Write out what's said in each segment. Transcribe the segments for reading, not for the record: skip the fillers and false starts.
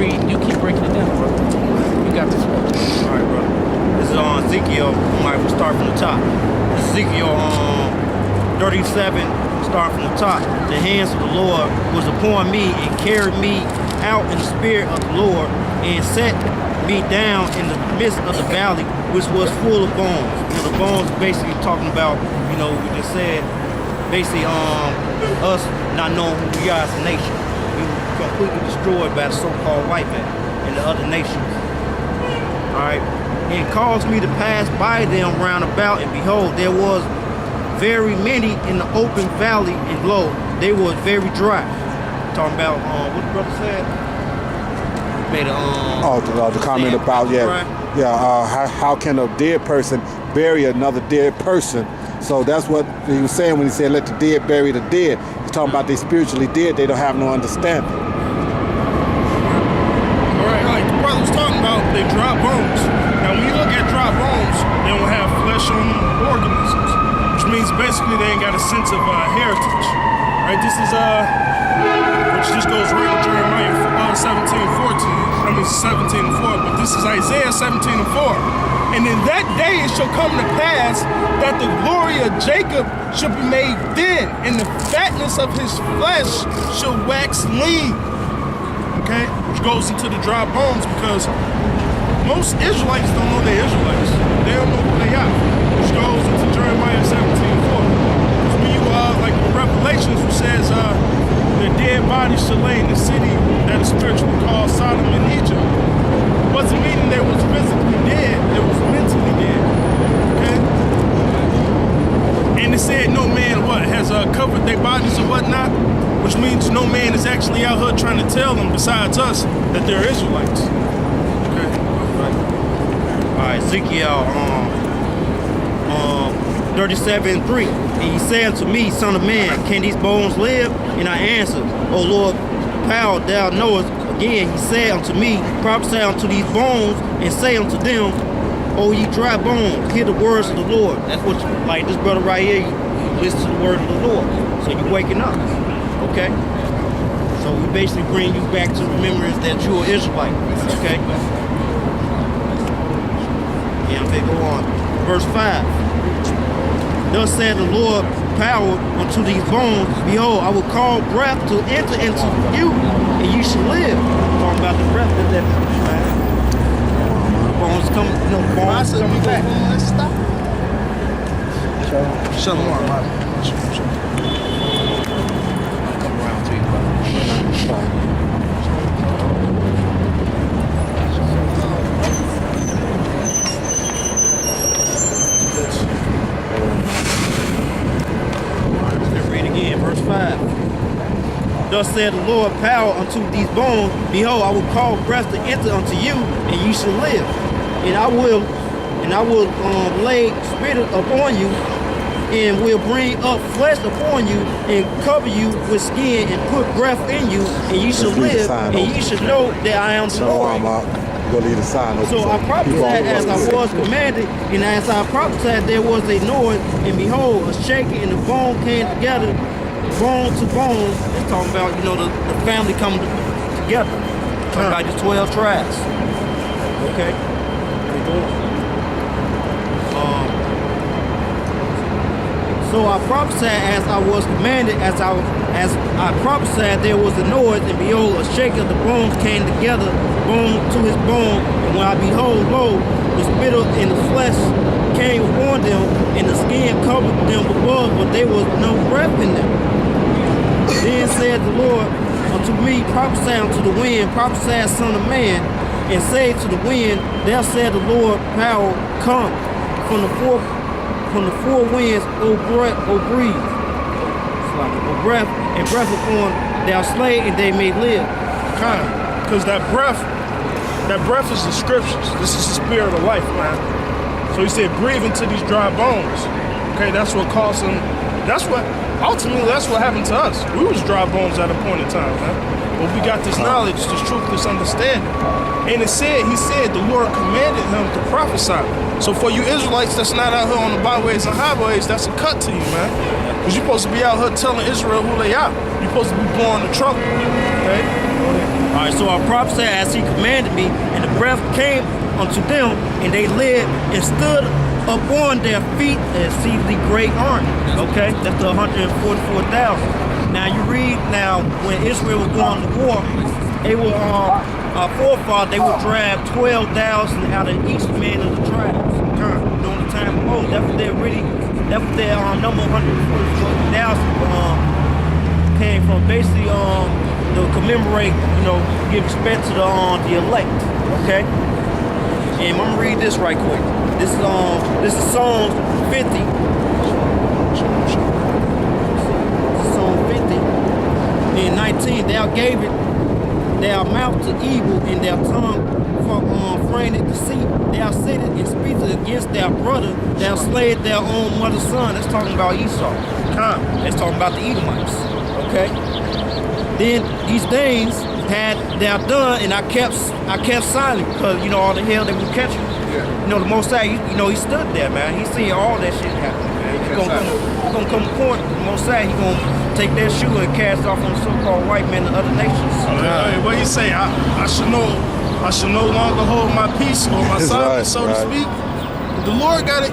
read. You keep breaking it down, bro. You got this one. All right, bro. This is on Ezekiel. All right, we'll start from the top. This is Ezekiel 37, start from the top. The hands of the Lord was upon me and carried me out in the spirit of the Lord and set me down in the midst of the valley, which was full of bones. You know, the bones basically talking about, you know, we just said, basically us not knowing who we are as a nation. We were completely destroyed by the so-called white man and the other nations. All right, and caused me to pass by them round about, and behold, there was very many in the open valley, and lo, they was very dry. Talking about what the brother said. Made a the comment about how can a dead person bury another dead person? So that's what he was saying when he said, "Let the dead bury the dead." He's talking about they spiritually dead; they don't have no understanding. All right, like the brother was talking about, they dry bones. Now, when you look at dry bones, they don't have flesh on organisms, which means basically they ain't got a sense of heritage. Right? This is which just goes right with Jeremiah 17:14. I mean 17:4, but this is Isaiah 17:4. And in that day it shall come to pass that the glory of Jacob shall be made thin, and the fatness of his flesh shall wax lean. Okay? Which goes into the dry bones, because most Israelites don't know they're Israelites. They don't know who they are. Which goes into Jeremiah 17:4. Because when you like in Revelations, which says the dead bodies shall lay in the city that is spiritually called Sodom and Egypt. Wasn't meaning they was physically dead, they was mentally dead. Okay? And it said no man has covered their bodies or whatnot, which means no man is actually out here trying to tell them, besides us, that they're Israelites. Okay? All right, Ezekiel 37:3. And he said unto me, Son of man, can these bones live? And I answered, O Lord, how thou knowest. Again he said unto me, prophesy unto these bones, and say unto them, O ye dry bones, hear the words of the Lord. That's what, like this brother right here, you listen to the word of the Lord. So you're waking up. Okay? So we basically bring you back to remembrance that you're an Israelite. Okay? Yeah, I'm gonna go on. Verse 5. Thus said the Lord, power unto these bones, behold, I will call breath to enter into you, and you shall live. Talking about the breath that the bones come, you know, bones coming back. Stop. Shalom, Come around to you, brother. Read again, verse 5. Thus said the Lord, power unto these bones, behold, I will call breath to enter unto you, and you shall live. And I will lay spirit upon you, and will bring up flesh upon you, and cover you with skin, and put breath in you, and you shall live, and you shall know that I am the Lord. So I prophesied as I was commanded, and as I prophesied there was a noise, and behold, a shaking, and the bone came together, bone to bone. It's talking about, you know, the family coming together. Talking about the 12 tribes. Okay? So I prophesied as I was commanded, as I prophesied there was a noise, and behold, a shaking of the bones came together, bone to his bone, and when I behold, lo, the spirit and the flesh came upon them, and the skin covered them above, but there was no breath in them. Then said the Lord unto me, prophesy unto the wind, prophesy, son of man, and say to the wind, thou said the Lord, power, come from the four winds, O breath, O breathe. O breath, and breath upon thou slay, and they may live. Because that breath is the scriptures. This is the spirit of life, man. So he said, breathe into these dry bones. Okay, that's what caused them. Ultimately, that's what happened to us. We was dry bones at a point in time, man. But we got this knowledge, this truth, this understanding. And he said the Lord commanded him to prophesy. So for you Israelites that's not out here on the byways and highways, that's a cut to you, man. Because you're supposed to be out here telling Israel who they are. You're supposed to be blowing the trumpet. Okay? All right, And so I prophesied as he commanded me, and the breath came unto them, and they lived and stood upon their feet an exceedingly great army. Okay, that's the 144,000. Now you read now when Israel was going to war, they were our forefathers, they would drive 12,000 out of each man of the tribes during the time of Moses. That's what their number 144,000 came from. Basically, to commemorate, give respect to the elect. Okay, and I'm gonna read this right quick. This is Psalms 50. Psalm 50 and 19. Thou gave it their mouth to evil and their tongue for framed deceit. Thou sittest and speakest against their brother. Thou slayed their own mother's son. That's talking about Esau. That's talking about the Edomites. Okay. Then these things had thou done, and I kept silent because all the hell they would catch him. Yeah. The Most High, he stood there, man. He seen all that shit happen, man. He's gonna come point. The Most High, he gonna take that shoe and cast off on the so-called white men and other nations. Hey, what you say? I should no longer hold my peace or my silence, so to speak. The Lord got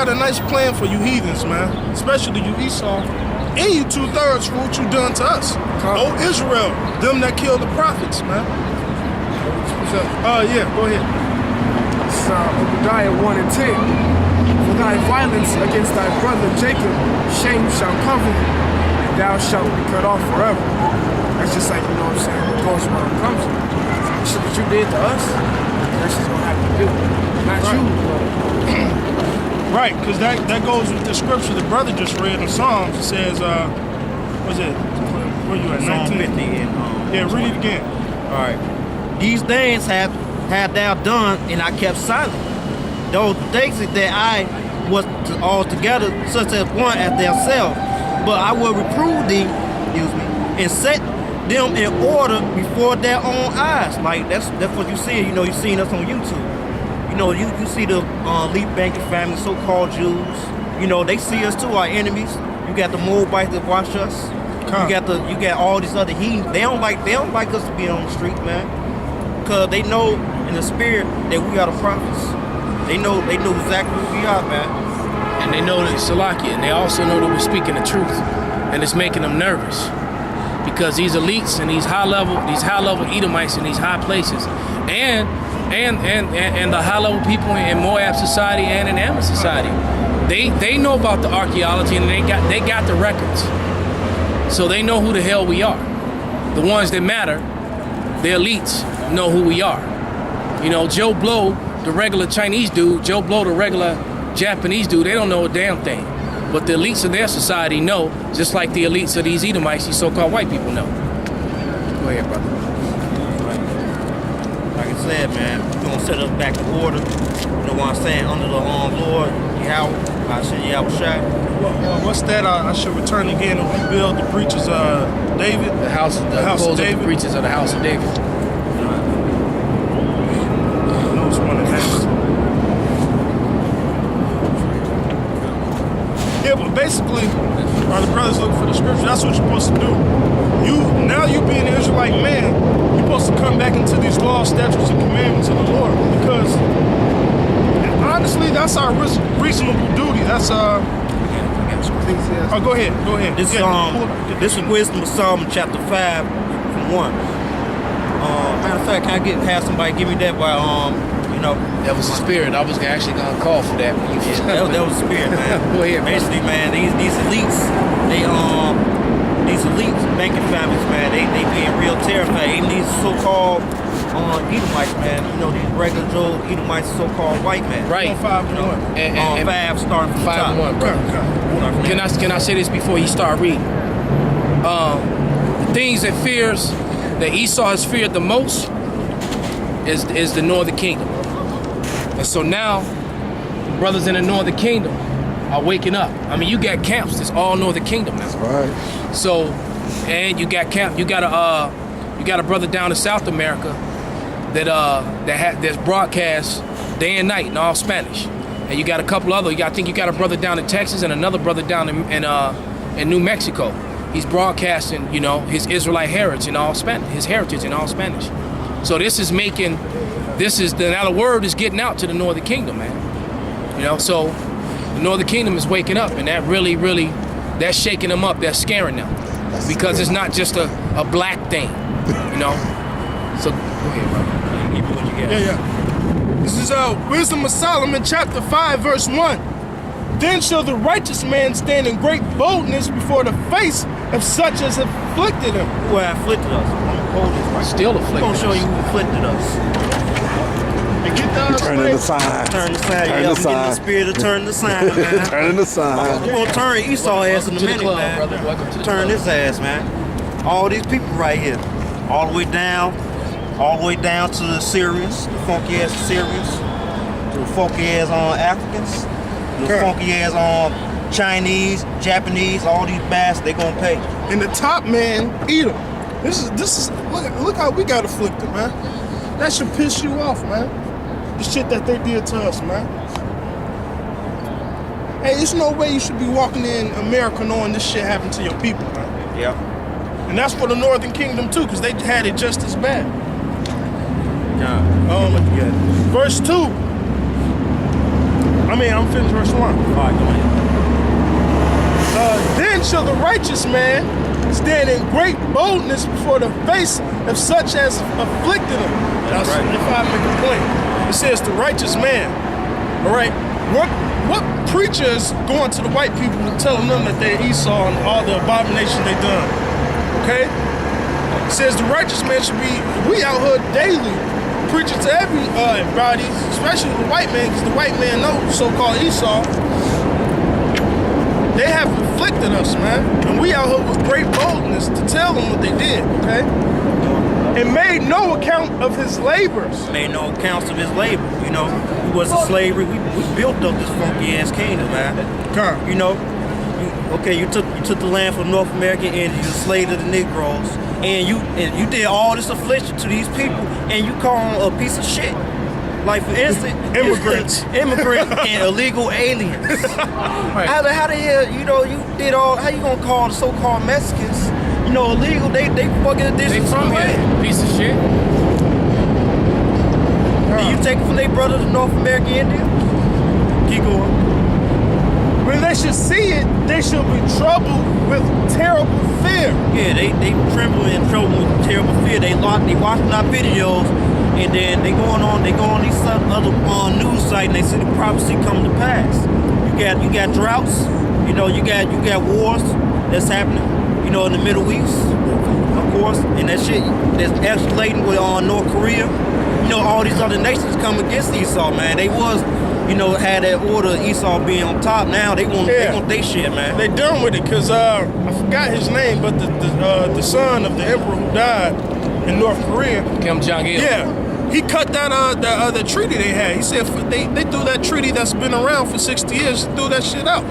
a nice plan for you heathens, man. Especially you Esau. And you 2/3 for what you done to us. Oh, Israel, them that killed the prophets, man. Yeah, go ahead. It's Obadiah 1 and 10. For thy violence against thy brother Jacob, shame shall cover you, and thou shalt be cut off forever. That's just like, what goes around comes. Shit that you did to us, that's just gonna have to do. Not you, but Right, because that goes with the scripture the brother just read in Psalms. It says, what's it? Where you at? Psalm 19? 50 and Yeah, read it again. all right. These things had thou done, and I kept silent. Those things that I was altogether such as one as thyself, but I will reprove thee, and set them in order before their own eyes. Like that's what you see. You seen us on YouTube. You see the elite banking family, so-called Jews. They see us too, our enemies. You got the Moabites that watch us. You got all these other heathens. They don't like us to be on the street, man. Cause they know in the spirit that we are the prophets. They know exactly who we are, man. And they know that Salakia, and they also know that we're speaking the truth, and it's making them nervous because these elites and these high level Edomites in these high places, and the high level people in Moab society and in Ammon society, they know about the archaeology and they got the records, so they know who the hell we are. The ones that matter, the elites, know who we are. Joe Blow, the regular Chinese dude, Joe Blow, the regular Japanese dude, they don't know a damn thing. But the elites of their society know, just like the elites of these Edomites, these so-called white people know. Go ahead, brother. Like I said, man, we're gonna set us back in order. You know what I'm saying? Under the Lord, Yahweh, I said Yahweh. What's that? I should return again and rebuild the breaches of David. The house of David. The breaches of the house of David. Yeah, but basically, while the brothers look for the scripture, that's what you're supposed to do. You being an Israelite man, you're supposed to come back into these laws, statutes, and commandments of the Lord. Because honestly, that's our reasonable duty. That's Oh, go ahead. This is wisdom of Psalm chapter 5 from 1. Matter of fact, can I have somebody give me that while That was the spirit. I was actually gonna call for that when you. that was the spirit, man. Go ahead, brother. Basically, man, these elites, these elites banking families, man, they being real terrified. Even these so-called Edomites, man. These regular Joe Edomites, so-called white men. Right. 5 and 1. And 5 starting from the 5 top. and 1, bro. Can I say this before you start reading? The things that Esau has feared the most is the northern kingdom. And so now, brothers in the northern kingdom are waking up. I mean, you got camps that's all northern kingdom now. Right. So, and you got a brother down in South America that's broadcast day and night in all Spanish. And you got a couple other. I think you got a brother down in Texas and another brother down in New Mexico. he's broadcasting, you know, his Israelite heritage in all Spanish. So now the word is getting out to the Northern Kingdom, man. You know, so the Northern Kingdom is waking up, and that really, that's shaking them up. That's scaring them because it's not just a black thing, you know. So go ahead, brother. Give me what you got. Yeah. This is Wisdom of Solomon, chapter 5, verse 1. Then shall the righteous man stand in great boldness before the face of such as afflicted him. Who afflicted us? I'm gonna hold this right. Still I'm afflicted. gonna show you who afflicted us. And get down Turning the sign. Turn the sign. Turn Yeah, the I'm getting the sign. spirit to turn the sign, man. Turning the sign. We're gonna turn Esau ass in a to the minute, club, man. brother. Welcome to the Turn club. this ass, man. All these people right here, all the way down to the Syrians, the funky ass Syrians, the funky ass Africans, the funky ass Chinese, Japanese, all these bastards, they gonna pay. And the top man, Edom. This is look how we got afflicted, man. That should piss you off, man. The shit that they did to us, man. Hey, there's no way you should be walking in America knowing this shit happened to your people, man. Yeah. And that's for the Northern Kingdom too, because they had it just as bad. Yeah. Verse 2. I'm finished verse 1. All right, go ahead. Then shall the righteous man stand in great boldness before the face of such as afflicted him. That's right. If I make a point. It says the righteous man. All right. What preachers going to the white people and telling them that they're Esau and all the abominations they done? Okay? It says the righteous man should be, we out here daily preaching to everybody, especially the white man, because the white man knows so-called Esau. They have afflicted us, man. And we out here with great boldness to tell them what they did, okay? And made no account of his labors. Made no accounts of his labor. You know, we wasn't slavery. We built up this funky ass kingdom, man. You know, you took the land from North America and you enslaved the Negroes, and you did all this affliction to these people, and you call them a piece of shit. Like for instance, immigrants and illegal aliens. Right. How the hell you did all? How you gonna call the so-called Mexicans, illegal? They fucking They addition to the from land. here, piece of shit. And you take it from their brother, the North American Indians? Keep going. When they should see it, they should be troubled with terrible fear. Yeah, they tremble and trouble with terrible fear. They watching our videos, and then they go on these other news sites, and they see the prophecy come to pass. You got droughts, you got wars that's happening, in the Middle East, of course, and that shit that's escalating with North Korea. All these other nations come against Esau, man. They was, had that order of Esau being on top. Now they want they shit, man. They done with it because I forgot his name, but the son of the emperor who died in North Korea, Kim Jong-il. yeah, he cut that the treaty they had. He said they threw that treaty that's been around for 60 years, threw that shit out.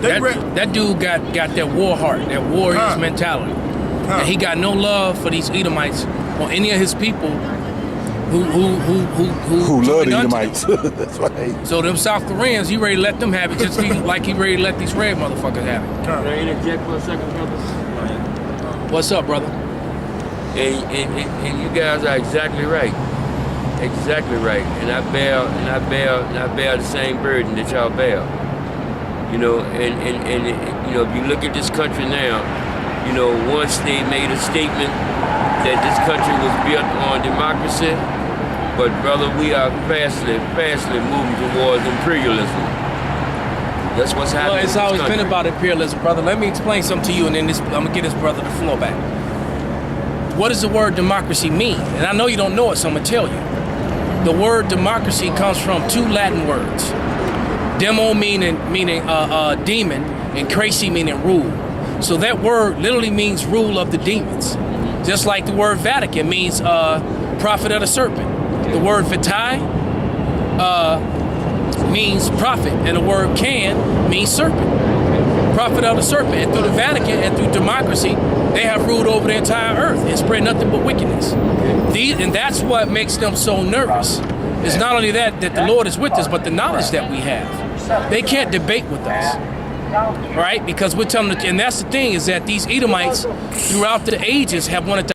That dude got that war heart, that warrior's mentality. And he got no love for these Edomites or any of his people who love the joined unto Edomites. them. That's right. So them South Koreans, he ready to let them have it just like he ready to let these red motherfuckers have it. Can I interject for a second, brother? What's up, brother? And you guys are exactly right. Exactly right. And I bear the same burden that y'all bear. And if you look at this country now, once they made a statement that this country was built on democracy, but brother, we are fastly moving towards imperialism. That's what's happening. Well, it's in this always country. been about imperialism, brother. Let me explain something to you, and then I'm gonna get this brother the floor back. What does the word democracy mean? And I know you don't know it, so I'm gonna tell you. The word democracy comes from two Latin words. Demo meaning demon, and cracy meaning rule. So that word literally means rule of the demons. Just like the word Vatican means prophet of the serpent. The word vitae means prophet, and the word can means serpent. Prophet of the serpent. And through the Vatican and through democracy, they have ruled over the entire earth and spread nothing but wickedness. And that's what makes them so nervous. It's not only that the Lord is with us, but the knowledge that we have. They can't debate with us. right? Because we're telling them, and that's the thing, is that these Edomites throughout the ages have wanted to